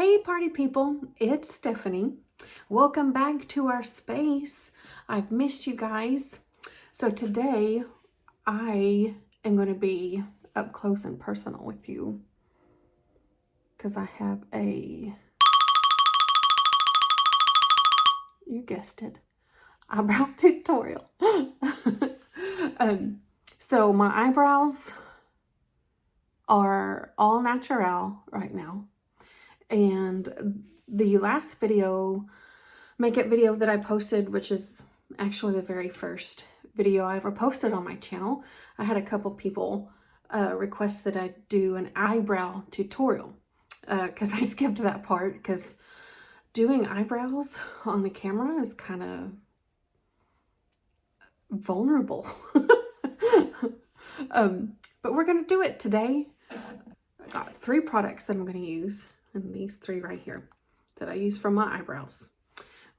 Hey party people, it's Stephanie. Welcome back to our space. I've missed you guys. So today I am going to be up close and personal with you because I have you guessed it, eyebrow tutorial. So my eyebrows are all natural right now. And the last makeup video that I posted, which is actually the very first video I ever posted on my channel, I had a couple people request that I do an eyebrow tutorial because I skipped that part because doing eyebrows on the camera is kind of vulnerable. But we're going to do it today. I got 3 products that I'm going to use. And these 3 right here that I use for my eyebrows.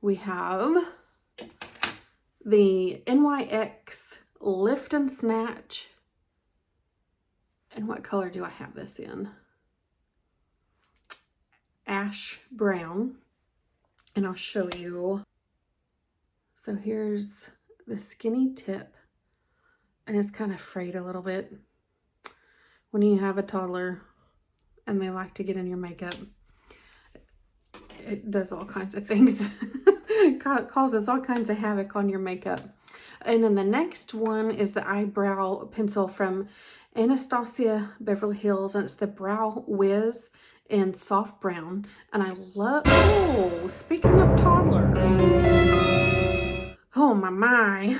We have the NYX Lift and Snatch. And what color do I have this in? Ash brown. And I'll show you. So here's the skinny tip. And it's kind of frayed a little bit. When you have a toddler and they like to get in your makeup, it does all kinds of things. It causes all kinds of havoc on your makeup. And then the next one is the Eyebrow Pencil from ANASTASIA Beverly Hills, and it's the Brow Wiz in soft brown. And I love, oh, speaking of toddlers, oh my.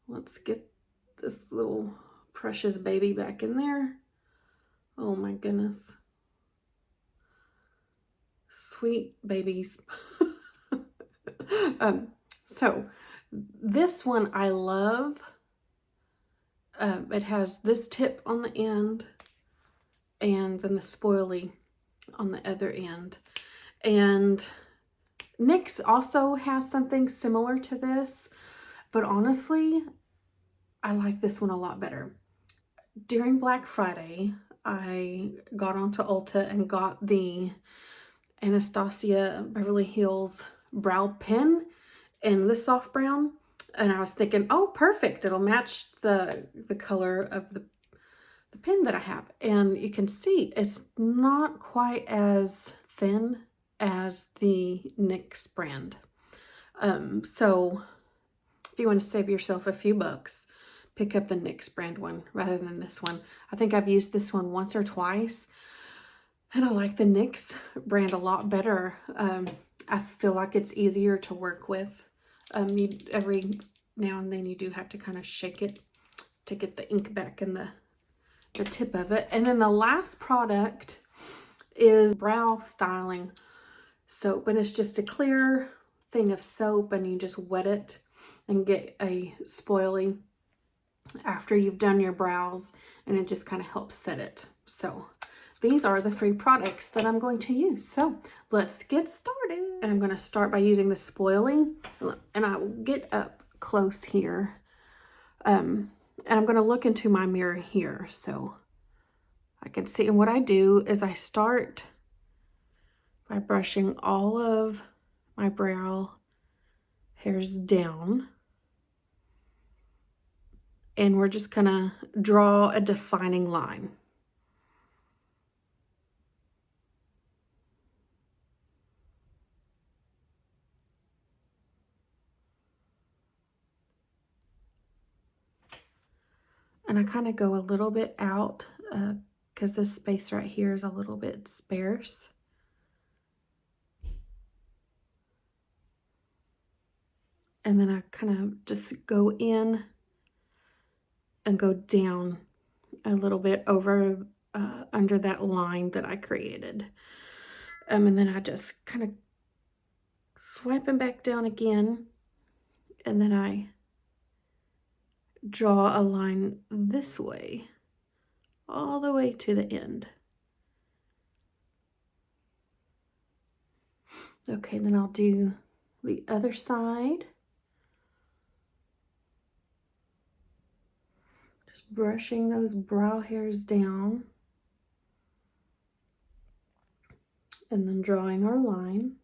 Let's get this little precious baby back in there. Oh my goodness. Sweet babies. So this one I love. It has this tip on the end and then the spoilie on the other end. And NYX also has something similar to this, but honestly, I like this one a lot better. During Black Friday, I got onto Ulta and got the ANASTASIA Beverly Hills brow pen in this soft brown, and I was thinking, oh, perfect, it'll match the color of the pen that I have. And you can see it's not quite as thin as the NYX brand. So if you want to save yourself a few bucks, pick up the NYX brand one rather than this one. I think I've used this one once or twice, and I like the NYX brand a lot better. I feel like it's easier to work with. Every now and then you do have to kind of shake it to get the ink back in the tip of it. And then the last product is brow styling soap, and it's just a clear thing of soap, and you just wet it and get a spoilie after you've done your brows, and it just kind of helps set it. So these are the 3 products that I'm going to use. So let's get started. And I'm going to start by using the spoilie, and I will get up close here. And I'm going to look into my mirror here so I can see. And what I do is I start by brushing all of my brow hairs down. And we're just going to draw a defining line. And I kind of go a little bit out because this space right here is a little bit sparse. And then I kind of just go in and go down a little bit over under that line that I created. And then I just kind of swipe them back down again. And then I draw a line this way, all the way to the end. Okay, then I'll do the other side. Just brushing those brow hairs down. and then drawing our line.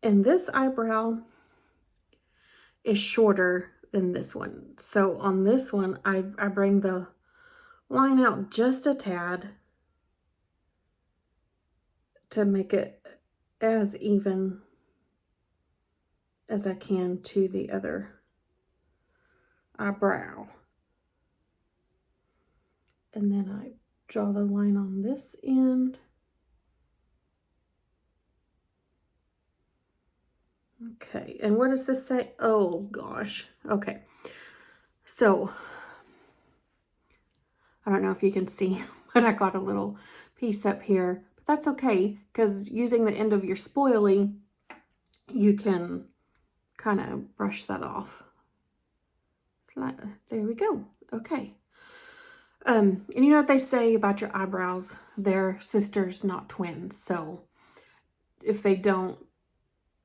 And this eyebrow is shorter than this one. So on this one, I bring the line out just a tad to make it as even as I can to the other eyebrow. And then I draw the line on this end. Okay, and what does this say? Oh gosh, okay. So, I don't know if you can see, but I got a little piece up here. But that's okay, because using the end of your spoilie, you can kind of brush that off. There we go. Okay. And you know what they say about your eyebrows? They're sisters, not twins. So if they don't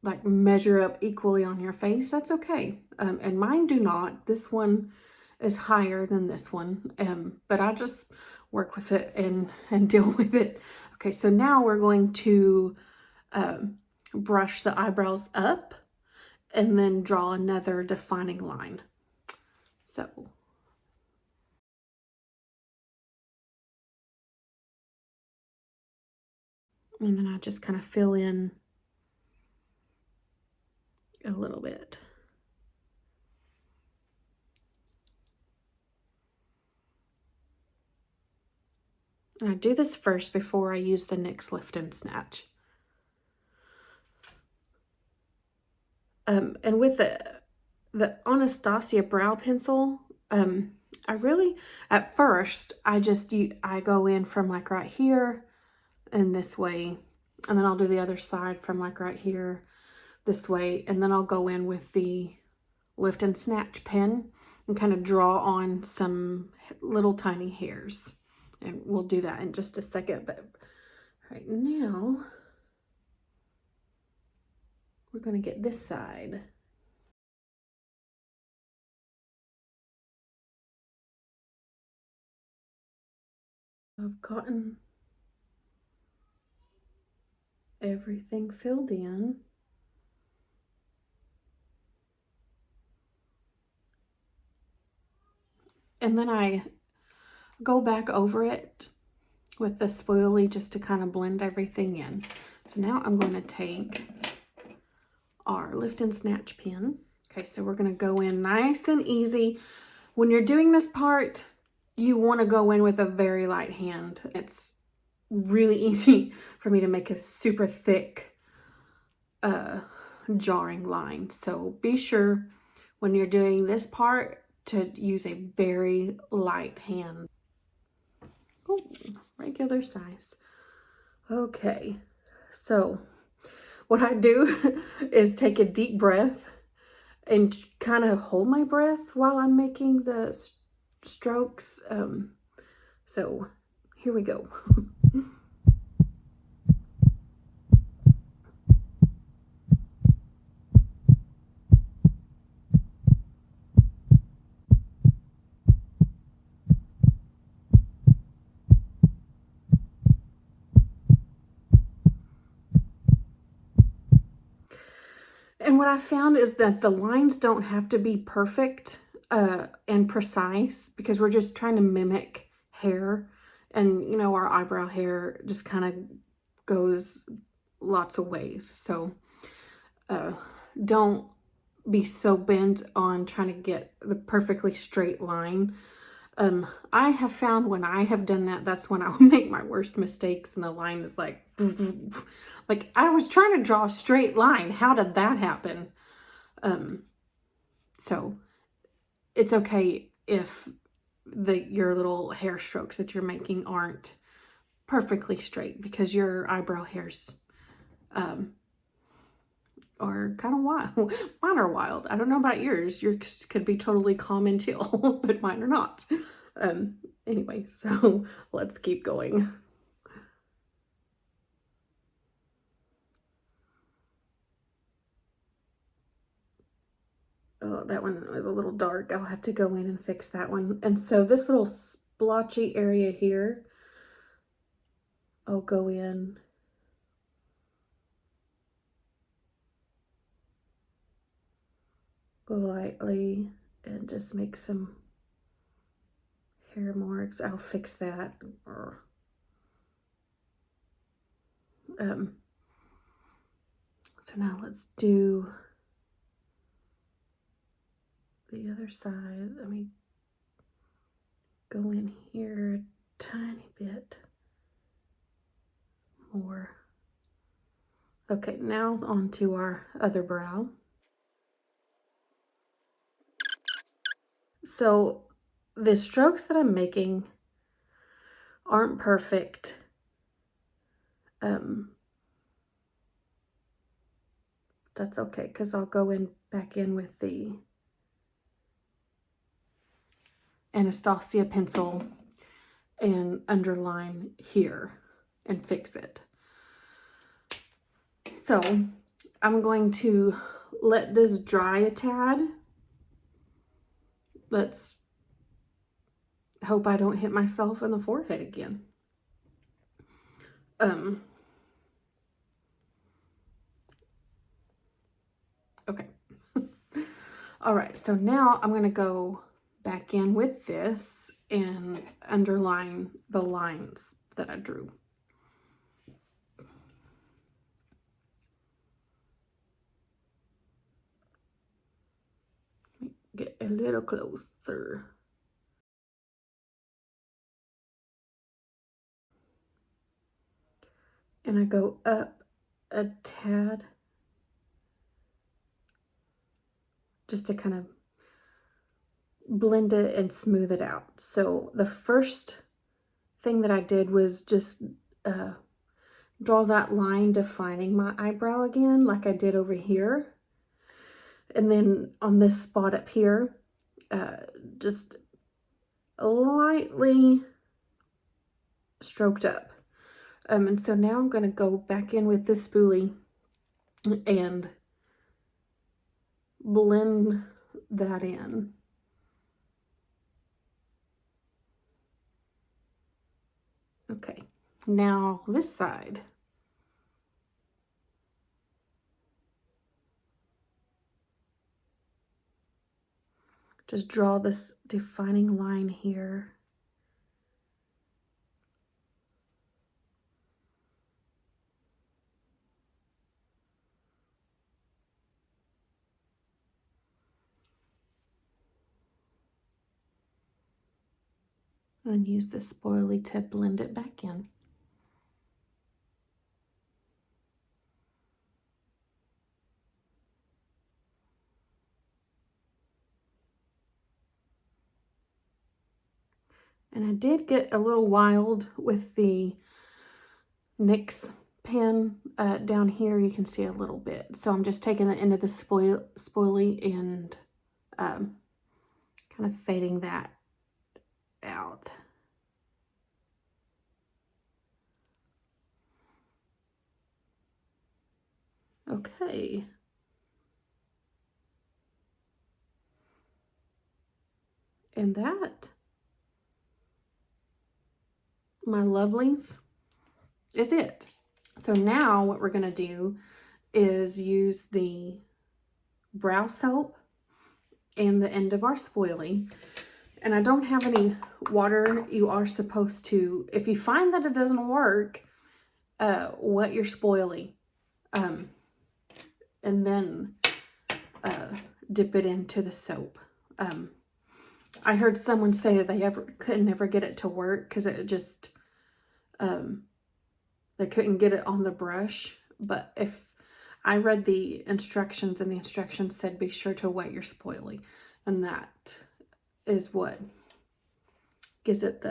like measure up equally on your face, that's okay. And mine do not. This one is higher than this one. But I just work with it and deal with it. Okay, so now we're going to brush the eyebrows up and then draw another defining line. So and then I just kind of fill in a little bit. And I do this first before I use the NYX Lift and Snatch. And with the Anastasia Brow Pencil, I really, at first, I go in from like right here and this way, and then I'll do the other side from like right here this way, and then I'll go in with the Lift and Snatch pen and kind of draw on some little tiny hairs. And we'll do that in just a second, but right now, we're going to get this side. I've gotten everything filled in. And then I go back over it with the spoilie just to kind of blend everything in. So now I'm going to take our Lift and Snatch pen. Okay, so we're going to go in nice and easy. When you're doing this part, you want to go in with a very light hand. It's really easy for me to make a super thick jarring line. So be sure when you're doing this part to use a very light hand. Oh, regular size. Okay, so what I do is take a deep breath and kind of hold my breath while I'm making the strokes. So here we go. And what I found is that the lines don't have to be perfect and precise, because we're just trying to mimic hair. And, you know, our eyebrow hair just kind of goes lots of ways. So don't be so bent on trying to get the perfectly straight line. I have found when I have done that, that's when I will make my worst mistakes, and the line is like I was trying to draw a straight line. How did that happen? So it's okay if your little hair strokes that you're making aren't perfectly straight, because your eyebrow hairs are kind of wild. Mine are wild. I don't know about yours. Yours could be totally calm and chill, but mine are not. Anyway, so let's keep going. Oh, that one was a little dark. I'll have to go in and fix that one. And so this little splotchy area here, I'll go in lightly and just make some hair marks. I'll fix that. So now let's do the other side. Let me go in here a tiny bit more. Okay, now on to our other brow. So the strokes that I'm making aren't perfect. That's okay, because I'll go back in with the ANASTASIA pencil and underline here and fix it. So I'm going to let this dry a tad. Let's hope I don't hit myself in the forehead again. Okay. All right, so now I'm going to go back in with this and underline the lines that I drew. Get a little closer. And I go up a tad just to kind of blend it and smooth it out. So the first thing that I did was just draw that line defining my eyebrow again, like I did over here. And then on this spot up here, just lightly stroked up. And so now I'm going to go back in with this spoolie and blend that in. Okay, now this side. Just draw this defining line here. And use the spoilie to blend it back in. And I did get a little wild with the NYX pen down here. You can see a little bit. So I'm just taking the end of the spoilie and kind of fading that out. Okay. And that, my lovelies, is it. So now what we're going to do is use the brow soap and the end of our spoilie. And I don't have any water. You are supposed to, if you find that it doesn't work, wet your spoilie. And then dip it into the soap. I heard someone say that they could never get it to work because it just, they couldn't get it on the brush. But if I read the instructions, and the instructions said be sure to wet your spoilie, and that is what gives it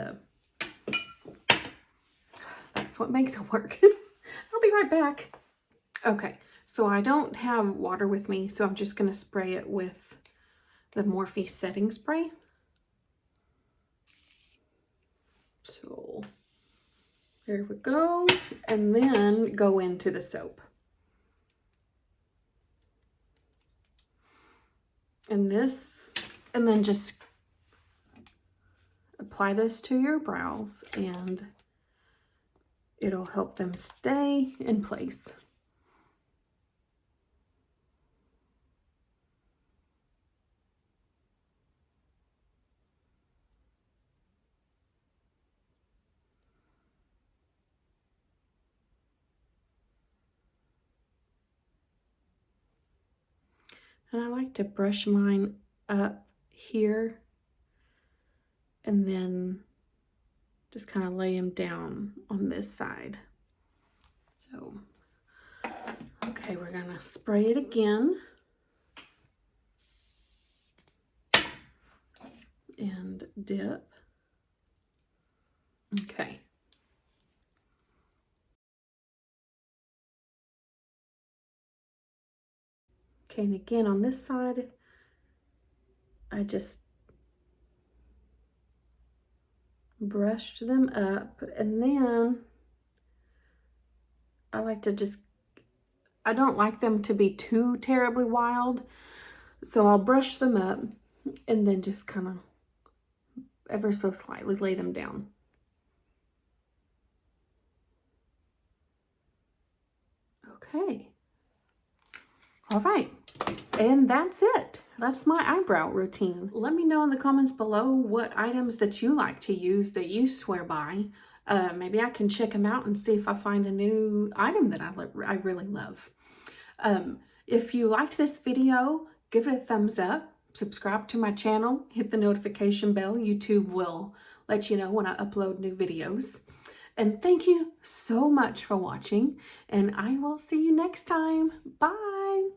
that's what makes it work. I'll be right back. Okay, so I don't have water with me, so I'm just going to spray it with the Morphe setting spray. So there we go, and then go into the soap. And this, and then just apply this to your brows and it'll help them stay in place. And I like to brush mine up here and then just kind of lay them down on this side. So, okay, we're gonna spray it again. And dip. Okay. Okay, and again on this side, I just brushed them up, and then I like to just, I don't like them to be too terribly wild, so I'll brush them up and then just kind of ever so slightly lay them down. Okay. All right. And that's it. That's my eyebrow routine. Let me know in the comments below what items that you like to use that you swear by. Maybe I can check them out and see if I find a new item that I really love. If you liked this video, give it a thumbs up, subscribe to my channel, hit the notification bell. YouTube will let you know when I upload new videos. And thank you so much for watching, and I will see you next time. Bye.